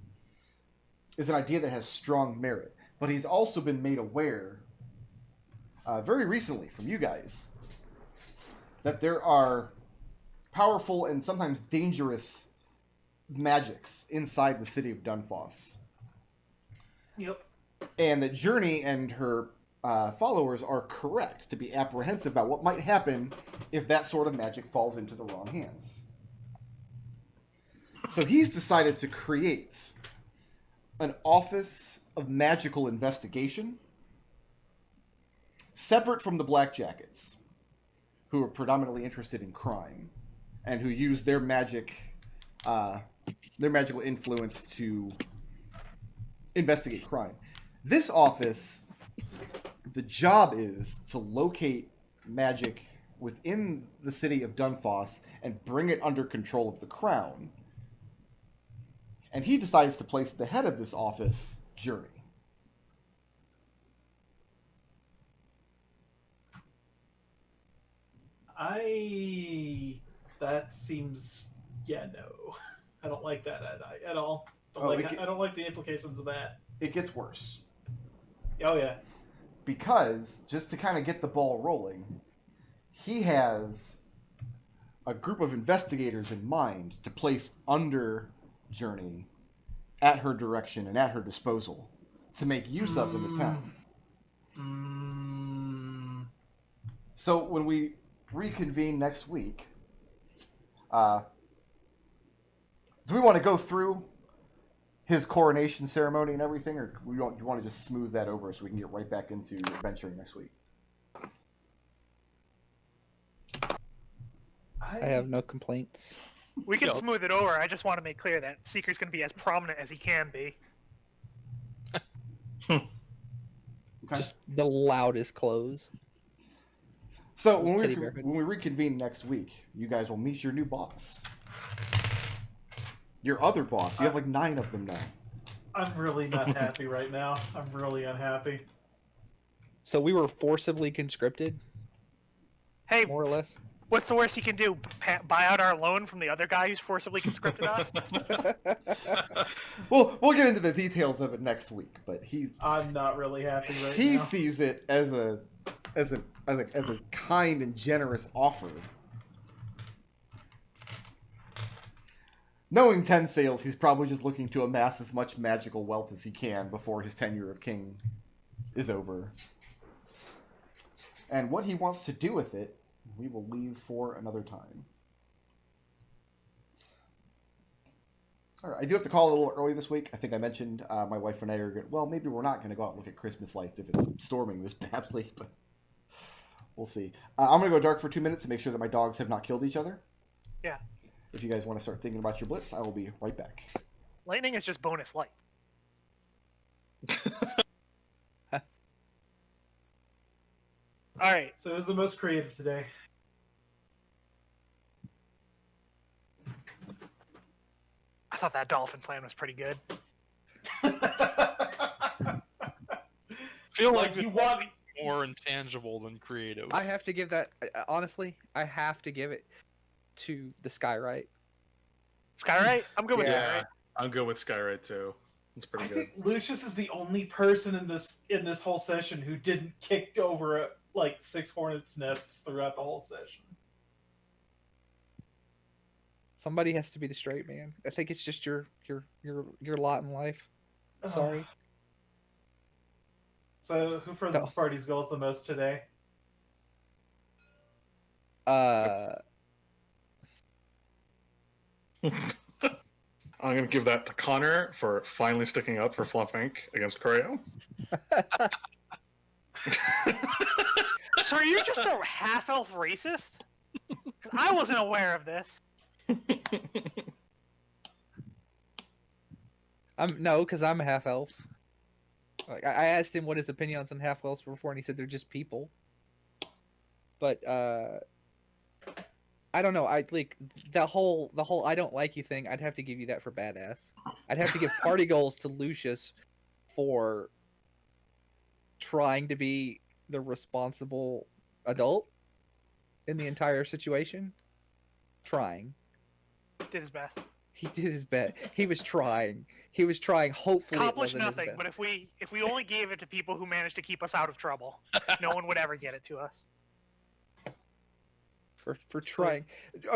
is an idea that has strong merit. But he's also been made aware, very recently from you guys, that there are powerful and sometimes dangerous magics inside the city of Dunfoss. Yep. And that Journey and her followers are correct to be apprehensive about what might happen if that sort of magic falls into the wrong hands. So he's decided to create an office of magical investigation separate from the Black Jackets, who are predominantly interested in crime and who use their magical influence to investigate crime. This office, the job is to locate magic within the city of Dunfoss and bring it under control of the crown. And he decides to place at the head of this office Journey. That seems, no. I don't like that at all. I don't like the implications of that. It gets worse. Oh, yeah. Because, just to kind of get the ball rolling, he has a group of investigators in mind to place under Journey at her direction and at her disposal to make use of in the town. So when we reconvene next week, do we want to go through his coronation ceremony and everything, or do you want to just smooth that over so we can get right back into adventuring next week? I have no complaints. We can smooth it over. I just want to make clear that Seeker's going to be as prominent as he can be. Okay. Just the loudest clothes. So when Teddy we bear hood. when we reconvene next week, you guys will meet your new boss. Your other boss. You have like 9 of them now. I'm really not happy right now. I'm really unhappy. So we were forcibly conscripted, Hey, more or less. what's the worst he can do? Buy out our loan from the other guy who's forcibly conscripted us? We'll get into the details of it next week, but I'm not really happy right he now. sees it as a kind and generous offer. Knowing Ten Sails, he's probably just looking to amass as much magical wealth as he can before his tenure of king is over. And what he wants to do with it, we will leave for another time. All right, I do have to call a little early this week. I think I mentioned my wife and I are well, maybe we're not going to go out and look at Christmas lights if it's storming this badly, but we'll see. I'm going to go dark for 2 minutes to make sure that my dogs have not killed each other. Yeah. If you guys want to start thinking about your blips, I will be right back. Lightning is just bonus light. All right. So it was the most creative today. I thought that dolphin plan was pretty good. Feel Like like you it's want more intangible than creative. I have to give that honestly. I have to give it to the Skywrite. Skywrite? I'm good with Yeah, Skywrite. I'm good with Skywrite too. It's I pretty good. think Lucius is the only person in this whole session who didn't kick over like 6 hornets' nests throughout the whole session. Somebody has to be the straight man. I think it's just your lot in life. Sorry. So who for the No. party's goals the most today? I'm going to give that to Connor for finally sticking up for Flumph Inc. against Corio. So are you just a half-elf racist? 'Cause I wasn't aware of this. because I'm a half elf. Like I asked him what his opinions on half elves were before, and he said they're just people. But I don't know. I like the whole I don't like you thing. I'd have to give you that for badass. I'd have to give party goals to Lucius for trying to be the responsible adult in the entire situation. Trying. Did his best. He did his best. He was trying. He was trying. Hopefully, Accomplished it wasn't nothing, his but best. if we only gave it to people who managed to keep us out of trouble, no one would ever get it to us. For trying.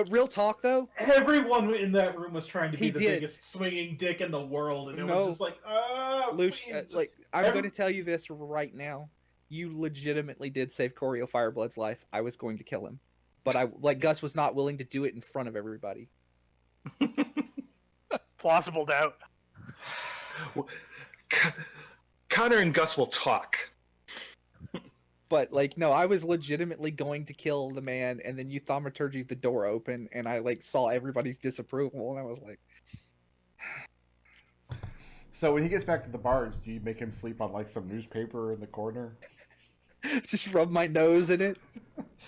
Real talk though. Everyone in that room was trying to be He the did. biggest swinging dick in the world, and it No. was just like, Lucius, please, just- like I'm every- going to tell you this right now. You legitimately did save Corio Fireblood's life. I was going to kill him, but Gus was not willing to do it in front of everybody. Plausible doubt. Connor and Gus will talk. But no, I was legitimately going to kill the man, and then you thaumaturgied the door open, and I saw everybody's disapproval, and I was like, So when he gets back to the barge, do you make him sleep on some newspaper in the corner? just rub my nose in it.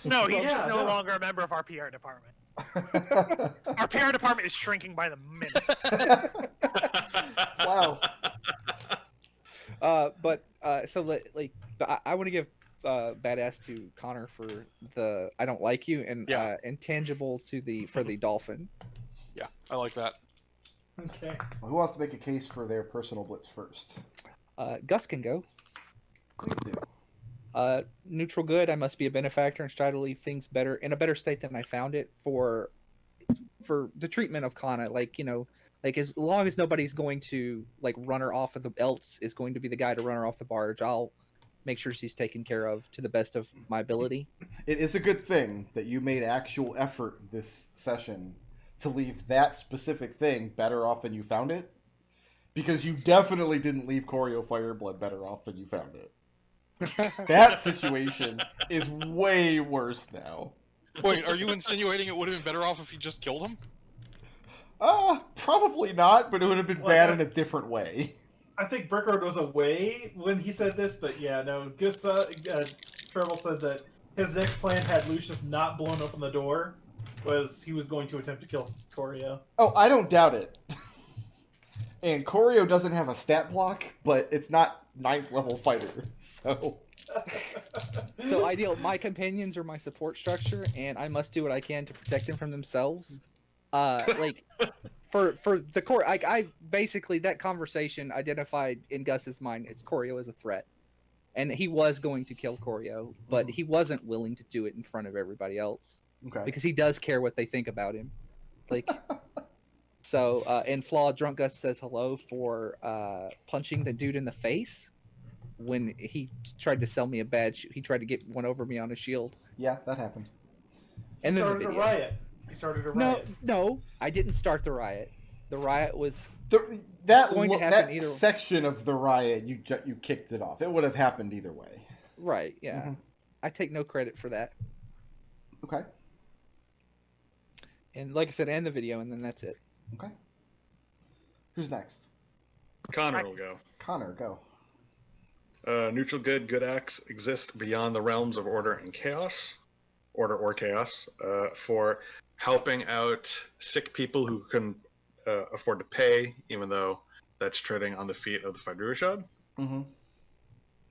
No, he's Yeah, just no no. longer a member of our PR department. Our PR department is shrinking by the minute. Wow. I want to give badass to Connor for the I don't like you, and Yeah. intangible for the dolphin. Yeah, I like that. Okay. Well, who wants to make a case for their personal blitz first? Gus can go. Please do. Neutral good. I must be a benefactor and strive to leave things better in a better state than I found it for the treatment of Kana. As long as nobody's going to run her off of else is going to be the guy to run her off the barge, I'll make sure she's taken care of to the best of my ability. It is a good thing that you made actual effort this session to leave that specific thing better off than you found it, because you definitely didn't leave Corio Fireblood better off than you found it. That situation is way worse now. Wait, are you insinuating it would have been better off if you just killed him? Probably not, but it would have been bad in a different way. I think Brickroad was away when he said this, but yeah, no. Treble said that his next plan, had Lucius not blown open the door, was he was going to attempt to kill Corio. Oh, I don't doubt it. And Corio doesn't have a stat block, but it's not 9th level fighter, so... So ideal. My companions are my support structure, and I must do what I can to protect them from themselves. For the core, I basically, that conversation identified in Gus's mind it's Corio as a threat, and he was going to kill Corio, but he wasn't willing to do it in front of everybody else Okay. because he does care what they think about him. So, and Flawed Drunk Gus says hello for punching the dude in the face when he tried to sell me a badge. He tried to get one over me on a shield. Yeah, that happened. He And then the started a video. riot. He started a riot. No, I didn't start the riot. The riot was That going to happen that either- section of the riot, you kicked it off. It would have happened either way. right. Yeah, Mhm. I take no credit for that. Okay. And like I said, end the video, and then that's it. Okay. Who's next? Connor will go. Connor, go. Neutral good, good acts exist beyond the realms of order and chaos, order or chaos, for helping out sick people who can afford to pay, even though that's treading on the feet of the Fadrushad. Mm-hmm.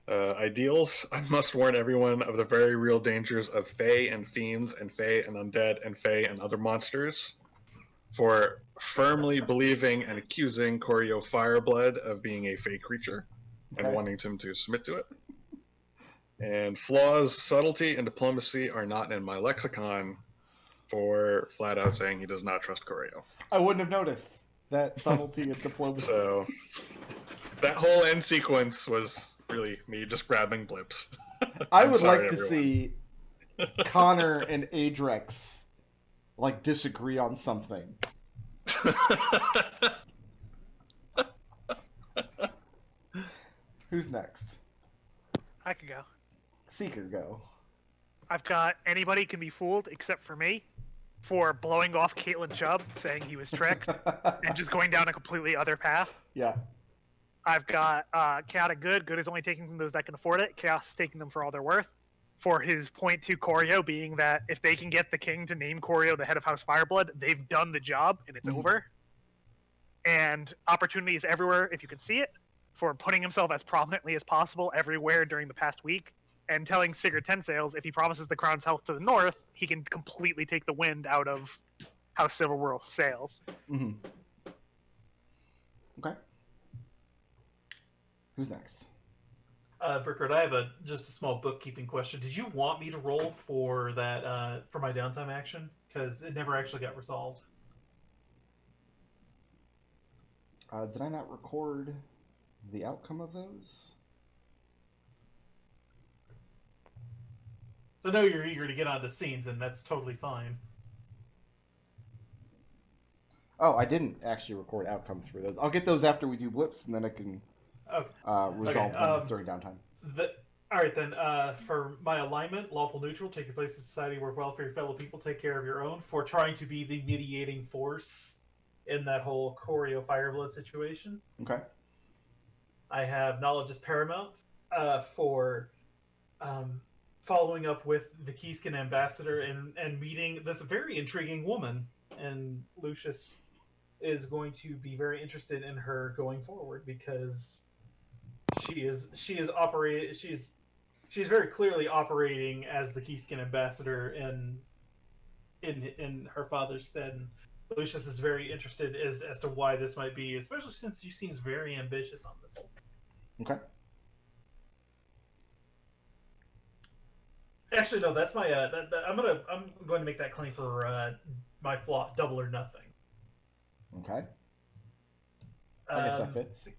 Ideals, I must warn everyone of the very real dangers of Fae and fiends and Fae and undead and Fae and other monsters, for firmly believing and accusing Koryo Fireblood of being a Fae creature and wanting him to submit to it. And flaws, subtlety, and diplomacy are not in my lexicon, for flat out saying he does not trust Koryo. I wouldn't have noticed that subtlety and diplomacy. So that whole end sequence was really me just grabbing blips. I would like to see Connor and Adrex like disagree on something. Who's next? I could go. Seeker, go. I've got anybody can be fooled except for me for blowing off Caitlin Chubb, saying he was tricked, and just going down a completely other path. Yeah. I've got Chaotic Good. Good is only taking from those that can afford it. Chaos is taking them for all they're worth. For his point to Koryo being that if they can get the king to name Koryo the head of House Fireblood, they've done the job and it's over. And opportunity is everywhere if you can see it, for putting himself as prominently as possible everywhere during the past week, and telling Sigurd Tensales if he promises the crown's health to the north, he can completely take the wind out of House Silverworld sails. Mm-hmm. Okay. Who's next? Brickard, I have just a small bookkeeping question. Did you want me to roll for that for my downtime action? Because it never actually got resolved. Did I not record the outcome of those? So I know you're eager to get onto scenes, and that's totally fine. Oh, I didn't actually record outcomes for those. I'll get those after we do blips, and then I can resolve them during downtime. All right, then. For my alignment, lawful neutral, take your place in society, work well for your fellow people, take care of your own, for trying to be the mediating force in that whole Koryo Fireblood situation. Okay. I have knowledge is paramount for following up with the Keyskin ambassador and meeting this very intriguing woman. And Lucius is going to be very interested in her going forward because she is very clearly operating as the Keyskin ambassador in her father's stead. And Lucius is very interested as to why this might be, especially since she seems very ambitious on this whole thing. Okay. Actually, no. That's my. I'm going to make that claim for my flaw, double or nothing. Okay. I guess that fits.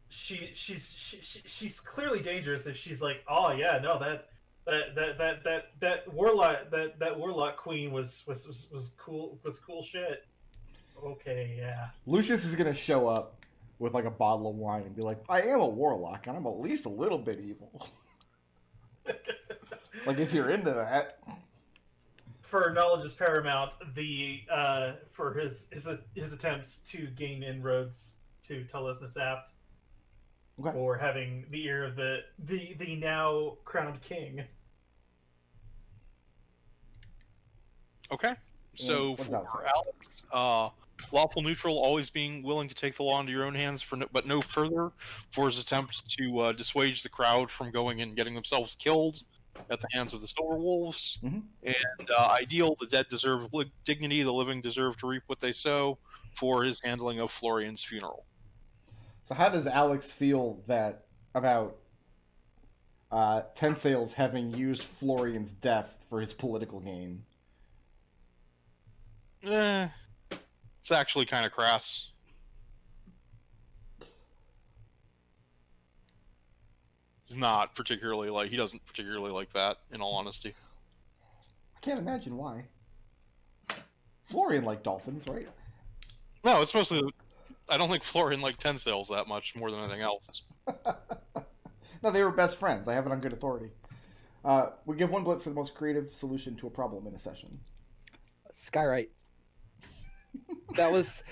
She's clearly dangerous if she's like, oh yeah, no, that warlock queen was cool shit. Okay, yeah. Lucius is gonna show up with like a bottle of wine and be like, I am a warlock and I'm at least a little bit evil. Like if you're into that. For knowledge is paramount, for his attempts to gain inroads to Telesnus Apt. Okay. For having the ear of the now crowned king. Okay. So what's for Alex, lawful neutral, always being willing to take the law into your own hands, but no further, for his attempt to dissuade the crowd from going and getting themselves killed at the hands of the Silver Wolves. Mm-hmm. And ideal, the dead deserve dignity, the living deserve to reap what they sow, for his handling of Florian's funeral. So how does Alex feel about Tensales having used Florian's death for his political gain? It's actually kind of crass. He's not particularly he doesn't particularly like that, in all honesty. I can't imagine why. Florian liked dolphins, right? No, it's mostly, I don't think Florian liked Tensales that much, more than anything else. No, they were best friends. I have it on good authority. We give one blip for the most creative solution to a problem in a session. Skywrite. That was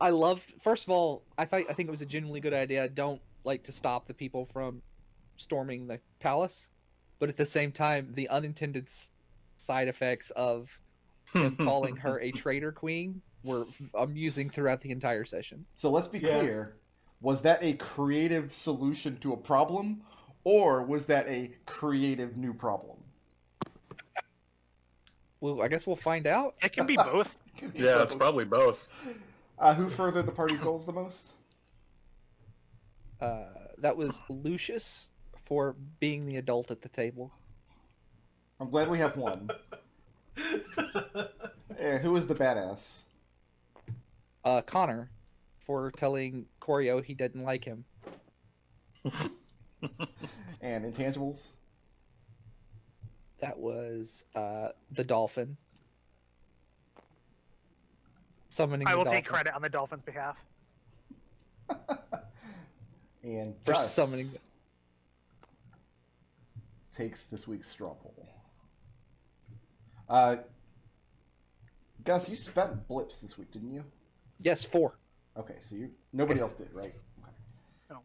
I loved. First of all, I think it was a genuinely good idea. Don't like to stop the people from storming the palace, but at the same time, the unintended side effects of him calling her a traitor queen were amusing throughout the entire session. So let's be Yeah. clear. Was that a creative solution to a problem, or was that a creative new problem? Well, I guess we'll find out. It can be both. Yeah, it's probably both. Who furthered the party's goals the most? That was Lucius for being the adult at the table. I'm glad we have one. Who was the badass? Connor for telling Corio he didn't like him. And intangibles? That was the dolphin. Summoning I the will dolphin. take credit on the Dolphins' behalf. And For Gus summoning. takes this week's straw poll. Gus, you spent blips this week, didn't you? Yes, 4. Okay, so nobody else did, right? Okay. No.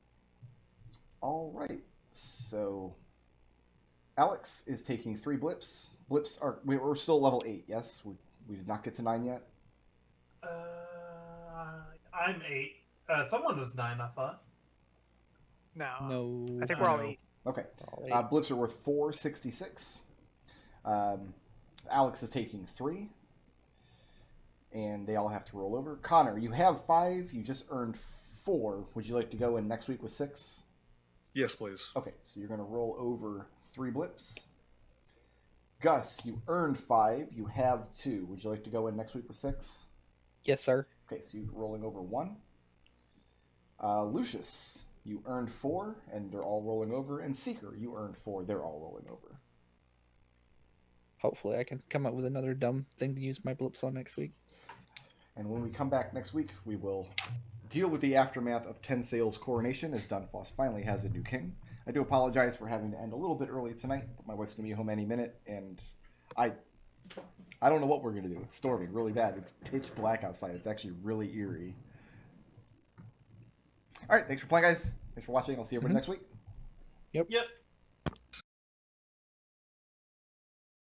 All right. So Alex is taking 3 blips. Blips are we're still level 8. Yes, we did not get to 9 yet. I'm 8. Someone was 9, I thought. No. No. I think we're all No. 8. Okay. All 8. Blips are worth 466. Alex is taking 3. And they all have to roll over. Connor, you have 5. You just earned 4. Would you like to go in next week with 6? Yes, please. Okay, so you're going to roll over 3 blips. Gus, you earned 5. You have 2. Would you like to go in next week with 6? Yes, sir. Okay, so you're rolling over 1. Lucius, you earned 4, and they're all rolling over. And Seeker, you earned 4. They're all rolling over. Hopefully I can come up with another dumb thing to use my blips on next week. And when we come back next week, we will deal with the aftermath of Ten Sail's coronation as Dunfoss finally has a new king. I do apologize for having to end a little bit early tonight, but my wife's going to be home any minute, and I don't know what we're going to do. It's storming really bad. It's pitch black outside. It's actually really eerie. All right, thanks for playing, guys. Thanks for watching. I'll see you everybody next week. Yep. Yep.